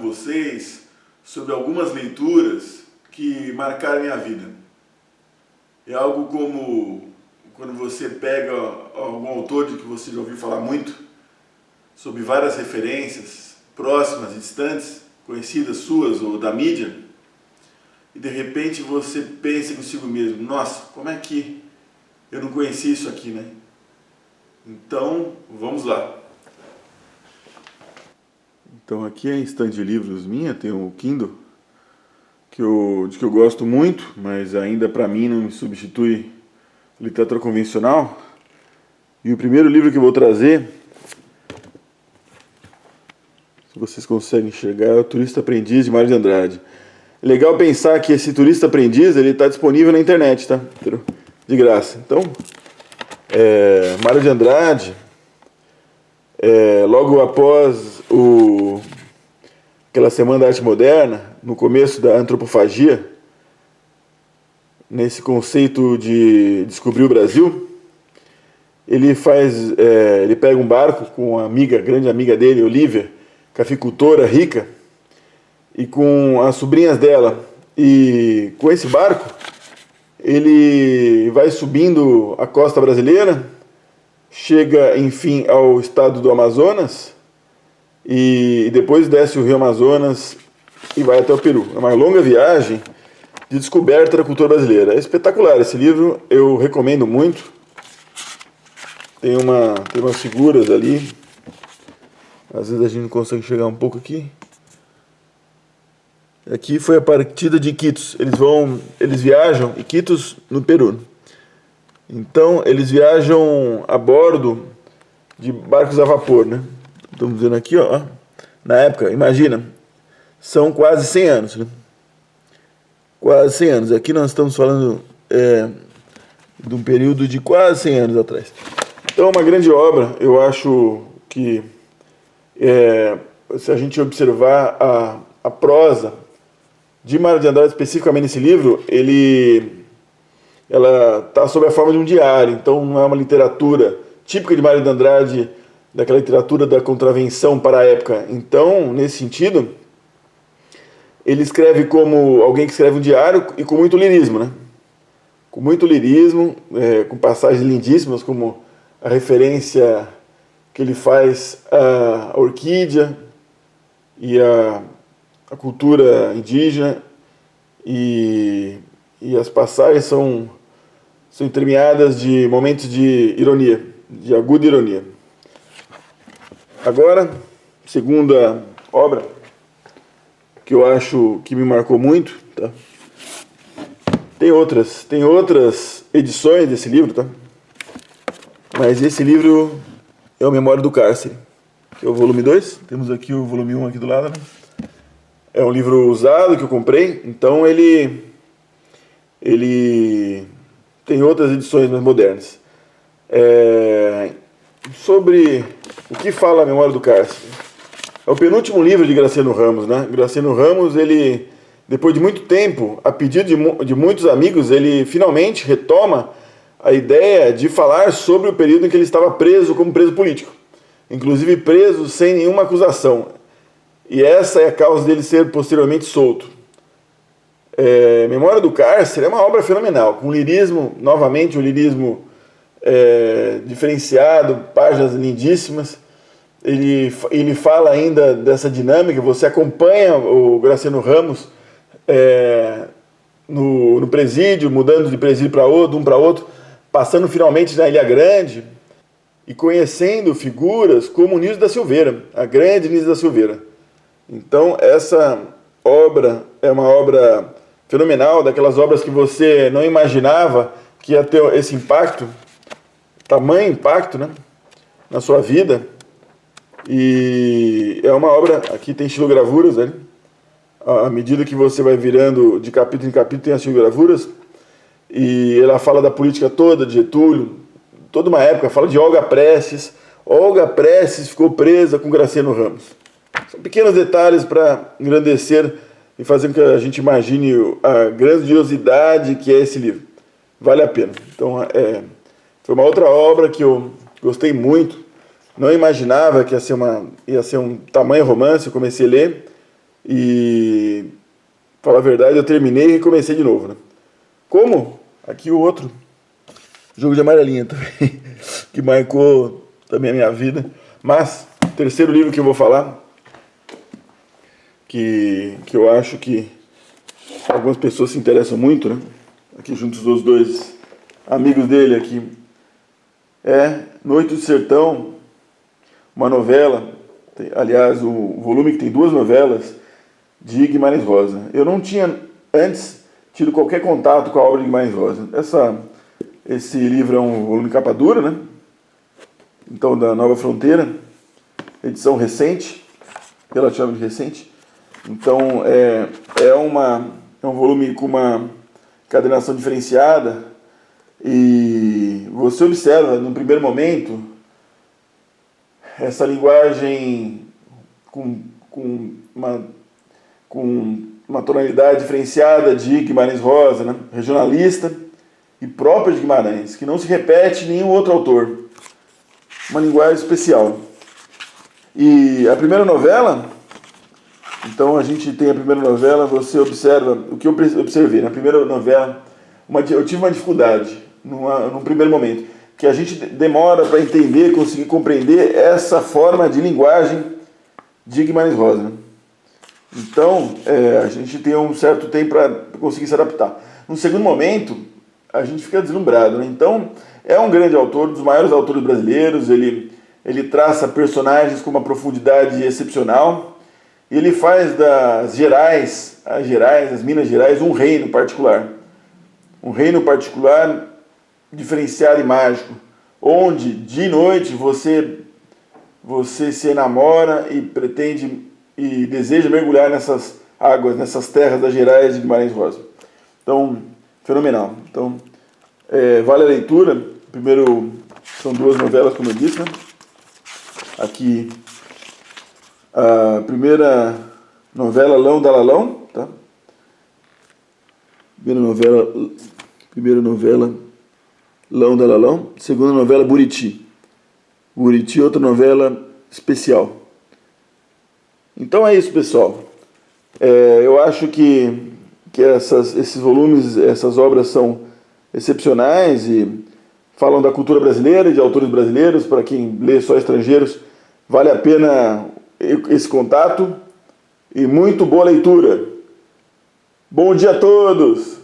com vocês sobre algumas leituras que marcaram minha vida. É algo como quando você pega algum autor de que você já ouviu falar muito, sobre várias referências próximas e distantes, conhecidas suas ou da mídia, e de repente você pensa consigo mesmo, nossa, como é que eu não conheci isso aqui, né? Então, vamos lá. Então aqui é a estante de livros minha, tem o Kindle, de que eu gosto muito, mas ainda para mim não me substitui literatura convencional. E o primeiro livro que eu vou trazer, se vocês conseguem enxergar, é O Turista Aprendiz, de Mário de Andrade. É legal pensar que esse Turista Aprendiz está disponível na internet, tá? De graça. Então, Mário de Andrade, logo após aquela Semana da Arte Moderna, no começo da antropofagia, nesse conceito de descobrir o Brasil, ele pega um barco com uma grande amiga dele, Olivia, cafeicultora rica, e com as sobrinhas dela. E com esse barco, ele vai subindo a costa brasileira, chega, enfim, ao estado do Amazonas, e depois desce o rio Amazonas e vai até o Peru. É uma longa viagem de descoberta da cultura brasileira. É espetacular esse livro, eu recomendo muito. Tem umas figuras ali, às vezes a gente não consegue chegar um pouco aqui. Aqui foi a partida de Iquitos. Eles viajam, Iquitos no Peru. Então eles viajam a bordo de barcos a vapor, né? Estamos vendo aqui, ó. Na época, imagina, são quase 100 anos, né? Quase 100 anos. Aqui nós estamos falando de um período de quase 100 anos atrás. Então, uma grande obra. Eu acho que, se a gente observar a prosa de Mário de Andrade, especificamente nesse livro, ela está sob a forma de um diário. Então, não é uma literatura típica de Mário de Andrade, daquela literatura da contravenção para a época. Então, nesse sentido, ele escreve como alguém que escreve um diário e com muito lirismo, né? Com muito lirismo, com passagens lindíssimas, como a referência que ele faz à orquídea e à cultura indígena, e as passagens são entremeadas de momentos de ironia, de aguda ironia. Agora, segunda obra que eu acho que me marcou muito, tá? Tem outras edições desse livro, tá? Mas esse livro é o Memória do Cárcere, que é o volume 2. Temos aqui o volume 1 aqui do lado, né? É um livro usado que eu comprei, então ele tem outras edições mais modernas. Sobre o que fala a Memória do Cárcere. É o penúltimo livro de Graciliano Ramos, né? Graciliano Ramos, ele, depois de muito tempo, a pedido de muitos amigos, ele finalmente retoma a ideia de falar sobre o período em que ele estava preso como preso político. Inclusive preso sem nenhuma acusação. E essa é a causa dele ser posteriormente solto. Memória do Cárcere é uma obra fenomenal, com lirismo, novamente um lirismo diferenciado, páginas lindíssimas. Ele fala ainda dessa dinâmica, você acompanha o Graciliano Ramos no presídio, mudando de presídio para outro, um para outro, passando finalmente na Ilha Grande e conhecendo figuras como Nilson da Silveira, a grande Nilson da Silveira. Então essa obra é uma obra fenomenal, daquelas obras que você não imaginava que ia ter esse impacto, tamanho impacto, né, na sua vida. E é uma obra, aqui tem estilogravuras, né? À medida que você vai virando de capítulo em capítulo, tem as estilogravuras, e ela fala da política toda, de Getúlio, toda uma época, fala de Olga Prestes. Olga Prestes ficou presa com Graciliano Ramos. São pequenos detalhes para engrandecer e fazer com que a gente imagine a grandiosidade que é esse livro. Vale a pena. Então, foi uma outra obra que eu gostei muito. Não imaginava que ia ser um tamanho romance. Eu comecei a ler E, falar a verdade, eu terminei e recomecei de novo, né? Como? Aqui o outro jogo de amarelinha também, que marcou também a minha vida. Mas, terceiro livro que eu vou falar, que eu acho que algumas pessoas se interessam muito, né? Aqui juntos dos dois amigos dele aqui, é Noite do Sertão, uma novela, aliás, o volume que tem 2 novelas de Guimarães Rosa. Eu não tinha antes tido qualquer contato com a obra de Guimarães Rosa. Esse livro é um volume capa dura, né? Então, da Nova Fronteira, edição recente, relativamente recente. Então, é um volume com uma encadernação diferenciada, e você observa, no primeiro momento, essa linguagem com uma tonalidade diferenciada de Guimarães Rosa, né? Regionalista e própria de Guimarães, que não se repete em nenhum outro autor. Uma linguagem especial. E a primeira novela, então a gente tem a primeira novela, você observa, o que eu observei na primeira novela, eu tive uma dificuldade num primeiro momento, que a gente demora para entender, conseguir compreender essa forma de linguagem de Guimarães Rosa, né? Então, a gente tem um certo tempo para conseguir se adaptar. No segundo momento, a gente fica deslumbrado, né? Então, é um grande autor, um dos maiores autores brasileiros, ele traça personagens com uma profundidade excepcional, e ele faz das as Minas Gerais, um reino particular diferenciado e mágico, onde de noite você se enamora e pretende e deseja mergulhar nessas águas, nessas terras das Gerais de Guimarães Rosa. Então, fenomenal. Então, vale a leitura. Primeiro, são 2 novelas, como eu disse, né? Aqui, a primeira novela, Lão da Lalão, tá? Primeira novela, Lão da Lalão. Segunda novela, Buriti. Buriti, outra novela especial. Então é isso, pessoal. Eu acho que esses volumes, essas obras são excepcionais e falam da cultura brasileira e de autores brasileiros. Para quem lê só estrangeiros, vale a pena esse contato e muito boa leitura. Bom dia a todos!